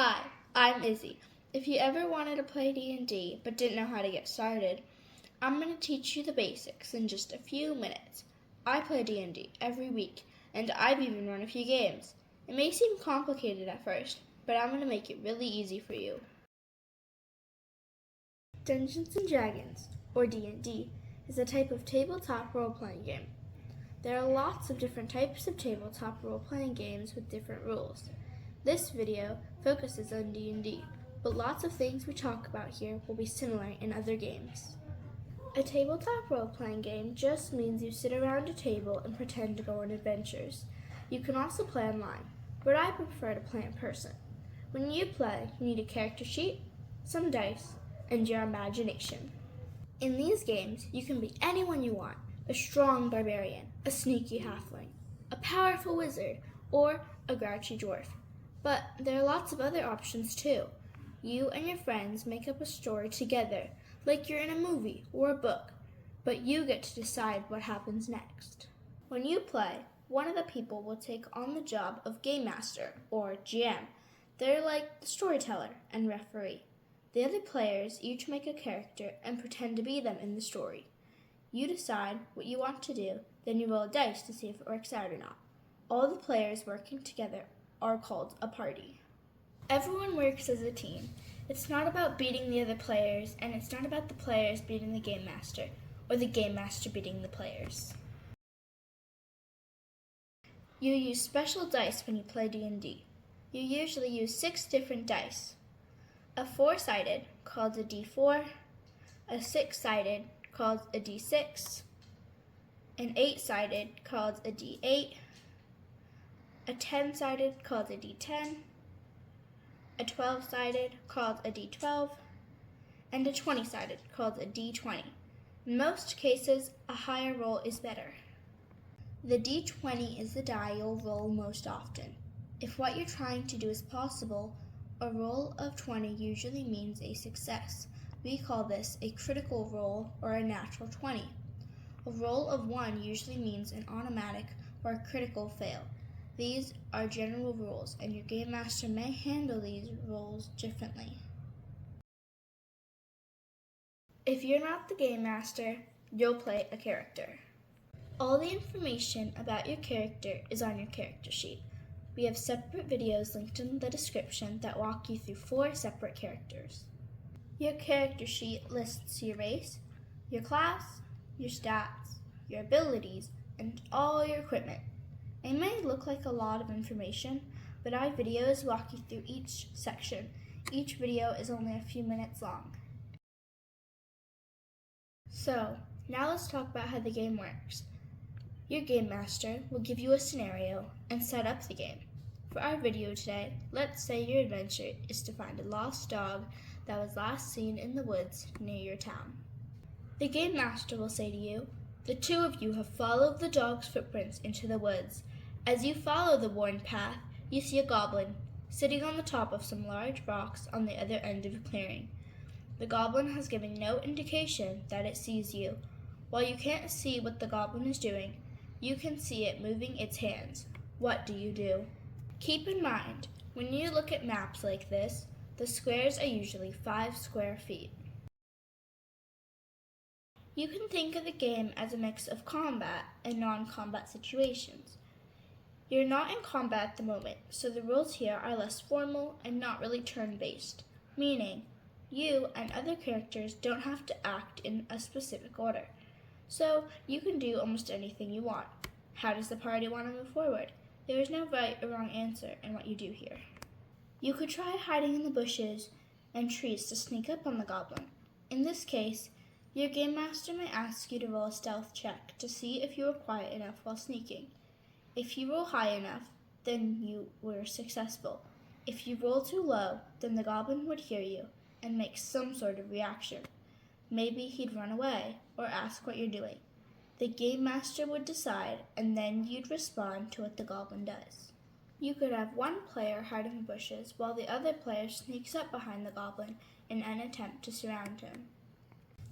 Hi, I'm Izzy. If you ever wanted to play D&D but didn't know how to get started, I'm going to teach you the basics in just a few minutes. I play D&D every week, and I've even run a few games. It may seem complicated at first, but I'm going to make it really easy for you. Dungeons & Dragons, or D&D, is a type of tabletop role-playing game. There are lots of different types of tabletop role-playing games with different rules. This video focuses on D&D, but lots of things we talk about here will be similar in other games. A tabletop role-playing game just means you sit around a table and pretend to go on adventures. You can also play online, but I prefer to play in person. When you play, you need a character sheet, some dice, and your imagination. In these games, you can be anyone you want: a strong barbarian, a sneaky halfling, a powerful wizard, or a grouchy dwarf. But there are lots of other options too. You and your friends make up a story together, like you're in a movie or a book, but you get to decide what happens next. When you play, one of the people will take on the job of Game Master, or GM. They're like the storyteller and referee. The other players each make a character and pretend to be them in the story. You decide what you want to do, then you roll a dice to see if it works out or not. All the players working together are called a party. Everyone works as a team. It's not about beating the other players, and it's not about the players beating the Game Master, or the Game Master beating the players. You use special dice when you play D&D. You usually use 6 different dice. A 4-sided, called a D4, a 6-sided, called a D6, an 8-sided, called a D8, a 10-sided, called a D10, a 12-sided, called a D12, and a 20-sided, called a D20. In most cases, a higher roll is better. The D20 is the die you'll roll most often. If what you're trying to do is possible, a roll of 20 usually means a success. We call this a critical roll or a natural 20. A roll of 1 usually means an automatic or a critical fail. These are general rules, and your Game Master may handle these rolls differently. If you're not the Game Master, you'll play a character. All the information about your character is on your character sheet. We have separate videos linked in the description that walk you through 4 separate characters. Your character sheet lists your race, your class, your stats, your abilities, and all your equipment. It may look like a lot of information, but our videos walk you through each section. Each video is only a few minutes long. So, now let's talk about how the game works. Your Game Master will give you a scenario and set up the game. For our video today, let's say your adventure is to find a lost dog that was last seen in the woods near your town. The Game Master will say to you, "The 2 of you have followed the dog's footprints into the woods. As you follow the worn path, you see a goblin sitting on the top of some large rocks on the other end of the clearing. The goblin has given no indication that it sees you. While you can't see what the goblin is doing, you can see it moving its hands. What do you do?" Keep in mind, when you look at maps like this, the squares are usually 5 square feet. You can think of the game as a mix of combat and non-combat situations. You're not in combat at the moment, so the rules here are less formal and not really turn-based, meaning you and other characters don't have to act in a specific order. So you can do almost anything you want. How does the party want to move forward? There is no right or wrong answer in what you do here. You could try hiding in the bushes and trees to sneak up on the goblin. In this case, your Game Master may ask you to roll a stealth check to see if you were quiet enough while sneaking. If you roll high enough, then you were successful. If you roll too low, then the goblin would hear you and make some sort of reaction. Maybe he'd run away or ask what you're doing. The Game Master would decide, and then you'd respond to what the goblin does. You could have one player hide in the bushes while the other player sneaks up behind the goblin in an attempt to surround him.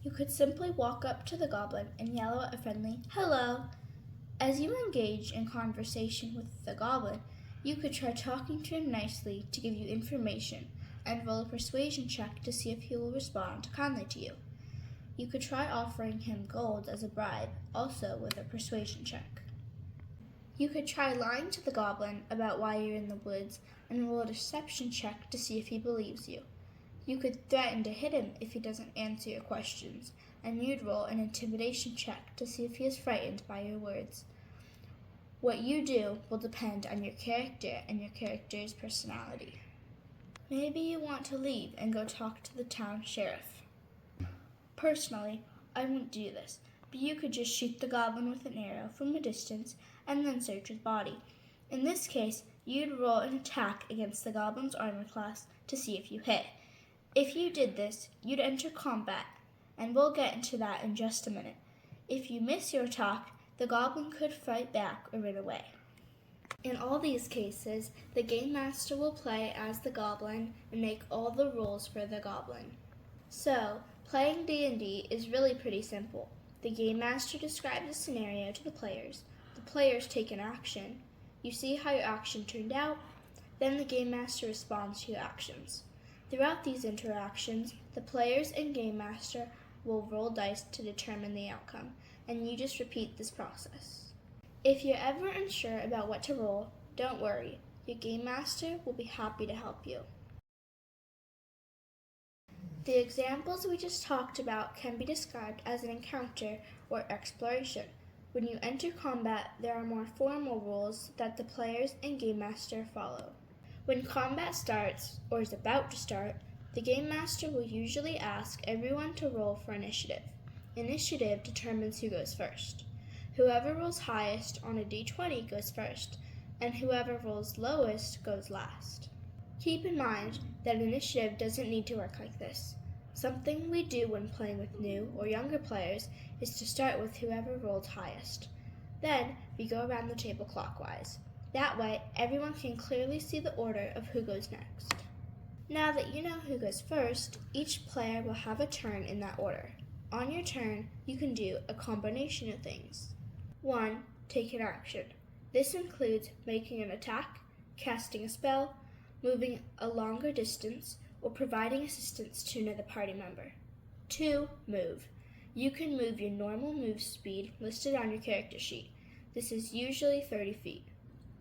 You could simply walk up to the goblin and yell out a friendly "hello." As you engage in conversation with the goblin, You could try talking to him nicely to give you information and roll a persuasion check to see if he will respond kindly to you. You could try offering him gold as a bribe, also with a persuasion check. You could try lying to the goblin about why you're in the woods and roll a deception check to see if he believes you. You could threaten to hit him if he doesn't answer your questions, and you'd roll an intimidation check to see if he is frightened by your words. What you do will depend on your character and your character's personality. Maybe you want to leave and go talk to the town sheriff. Personally, I wouldn't do this, but you could just shoot the goblin with an arrow from a distance and then search his body. In this case, you'd roll an attack against the goblin's armor class to see if you hit. If you did this, you'd enter combat, and we'll get into that in just a minute. If you miss your attack, the goblin could fight back or run away. In all these cases, the Game Master will play as the goblin and make all the rules for the goblin. So, playing D&D is really pretty simple. The Game Master describes a scenario to the players take an action, you see how your action turned out, then the Game Master responds to your actions. Throughout these interactions, the players and Game Master will roll dice to determine the outcome, and you just repeat this process. If you're ever unsure about what to roll, don't worry. Your Game Master will be happy to help you. The examples we just talked about can be described as an encounter or exploration. When you enter combat, there are more formal rules that the players and Game Master follow. When combat starts, or is about to start, the Game Master will usually ask everyone to roll for initiative. Initiative determines who goes first. Whoever rolls highest on a d20 goes first, and whoever rolls lowest goes last. Keep in mind that initiative doesn't need to work like this. Something we do when playing with new or younger players is to start with whoever rolled highest. Then we go around the table clockwise. That way, everyone can clearly see the order of who goes next. Now that you know who goes first, each player will have a turn in that order. On your turn, you can do a combination of things. 1. Take an action. This includes making an attack, casting a spell, moving a longer distance, or providing assistance to another party member. 2. Move. You can move your normal move speed listed on your character sheet. This is usually 30 feet.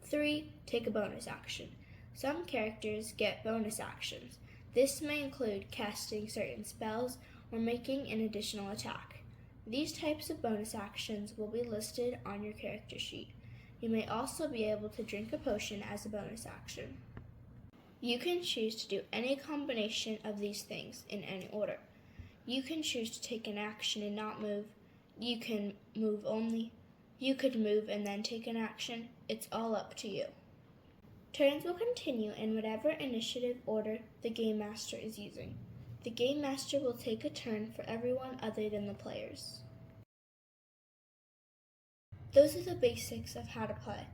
3. Take a bonus action. Some characters get bonus actions. This may include casting certain spells or making an additional attack. These types of bonus actions will be listed on your character sheet. You may also be able to drink a potion as a bonus action. You can choose to do any combination of these things in any order. You can choose to take an action and not move. You can move only. You could move and then take an action. It's all up to you. Turns will continue in whatever initiative order the Game Master is using. The Game Master will take a turn for everyone other than the players. Those are the basics of how to play.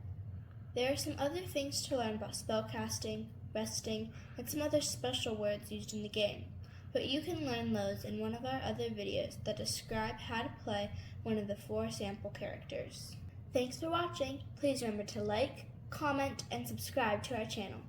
There are some other things to learn about spellcasting, resting, and some other special words used in the game, but you can learn those in one of our other videos that describe how to play one of the 4 sample characters. Thanks for watching. Please remember to like, comment, and subscribe to our channel.